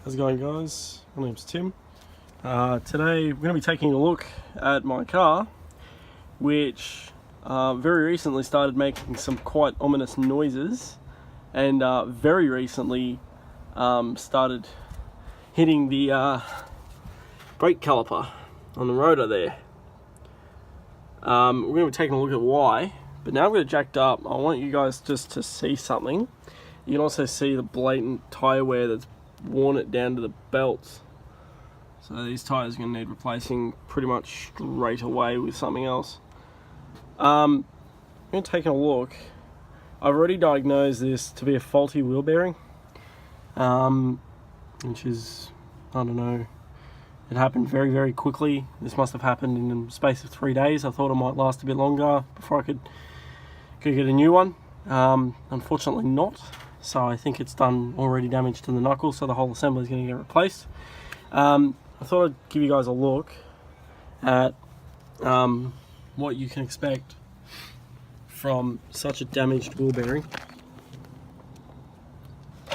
How's it going, guys? My name's Tim. Today we're going to be taking a look at my car, which very recently started making some quite ominous noises, and very recently started hitting the brake caliper on the rotor there. We're going to be taking a look at why, but now I've got it jacked up. I want you guys just to see something. You can also see the blatant tyre wear that's worn it down to the belts. So these tyres are going to need replacing pretty much straight away with something else. I'm going to take a look. I've already diagnosed this to be a faulty wheel bearing, which is, I don't know, it happened very quickly. This must have happened in the space of 3 days. I thought it might last a bit longer before I could get a new one. Unfortunately not. So I think it's done already damage to the knuckle, so the whole assembly is going to get replaced. I thought I'd give you guys a look at what you can expect from such a damaged wheel bearing.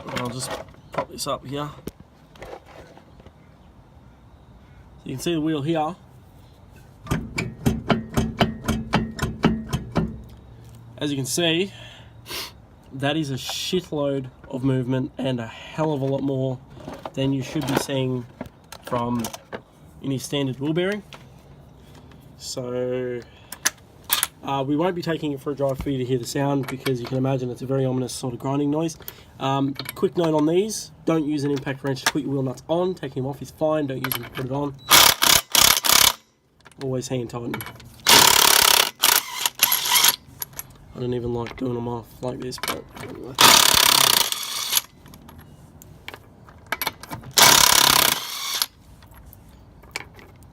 I'll just pop this up here. So you can see the wheel here. As you can see, that is a shitload of movement and a hell of a lot more than you should be seeing from any standard wheel bearing. So we won't be taking it for a drive for you to hear the sound, because you can imagine it's a very ominous sort of grinding noise. Quick note on these: don't use an impact wrench to put your wheel nuts on. Taking them off is fine, don't use them to put it on. Always hand tighten. I don't even like doing them off like this, but anyway.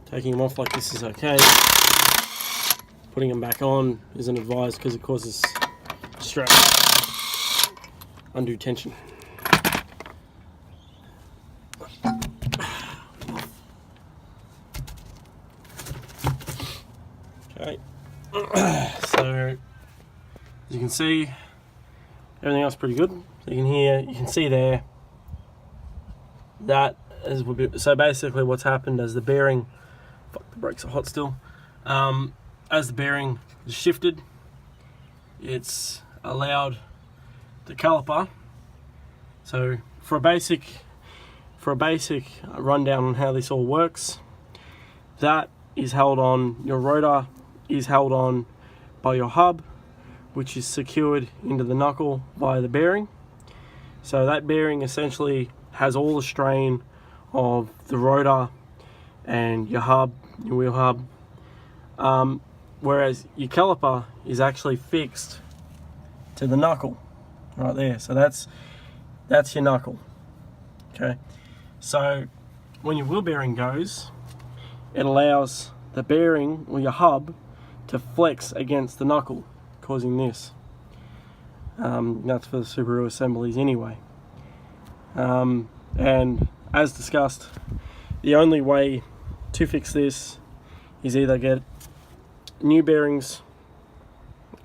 Taking them off like this is okay. Putting them back on isn't advised because it causes stress, undue tension. Okay, so as you can see, everything else pretty good. So you can see there that is so basically what's happened as the bearing, fuck, the brakes are hot still. As the bearing is shifted, it's allowed the caliper. So for a basic rundown on how this all works, that is held on, your rotor is held on by your hub, which is secured into the knuckle via the bearing. So that bearing essentially has all the strain of the rotor and your hub, your wheel hub, whereas your caliper is actually fixed to the knuckle right there. So that's your knuckle. Okay, so when your wheel bearing goes, it allows the bearing or your hub to flex against the knuckle, causing this. That's for the Subaru assemblies anyway. And as discussed, the only way to fix this is either get new bearings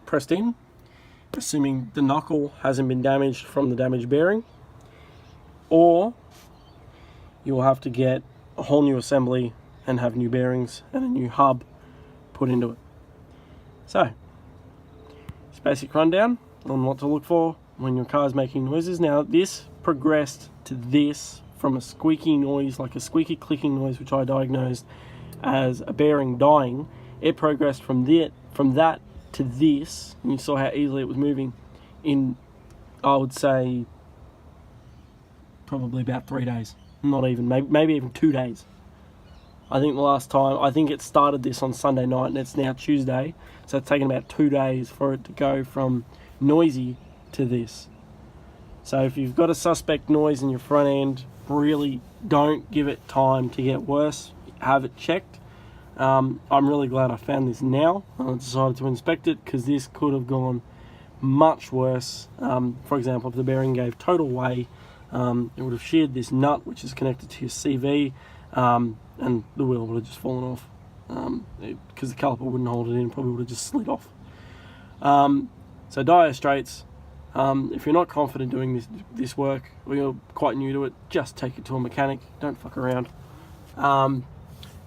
pressed in, assuming the knuckle hasn't been damaged from the damaged bearing, or you will have to get a whole new assembly and have new bearings and a new hub put into it. So basic rundown on what to look for when your car's making noises. Now, this progressed to this from a squeaky noise, like a squeaky clicking noise, which I diagnosed as a bearing dying. It progressed from that to this, and you saw how easily it was moving in, I would say, probably about 3 days. Not even, maybe even 2 days. I think the last time, I think it started this on Sunday night and it's now Tuesday, so it's taken about 2 days for it to go from noisy to this. So if you've got a suspect noise in your front end, really don't give it time to get worse. Have it checked. I'm really glad I found this now. I decided to inspect it because this could have gone much worse. For example, if the bearing gave total way, it would have sheared this nut which is connected to your CV, and the wheel would have just fallen off, because the caliper wouldn't hold it in, probably would have just slid off. So dire straits. If you're not confident doing this work, or you're quite new to it, just take it to a mechanic. Don't fuck around. And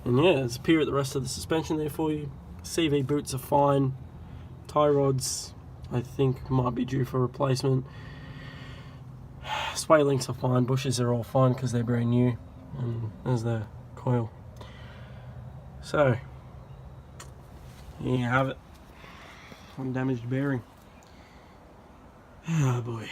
yeah, there's a peer at the rest of the suspension there for you. CV boots are fine. Tie rods, I think, might be due for replacement. Sway links are fine. Bushes are all fine because they're brand new. And there's the coil. So, here you have it. Undamaged bearing. Oh boy.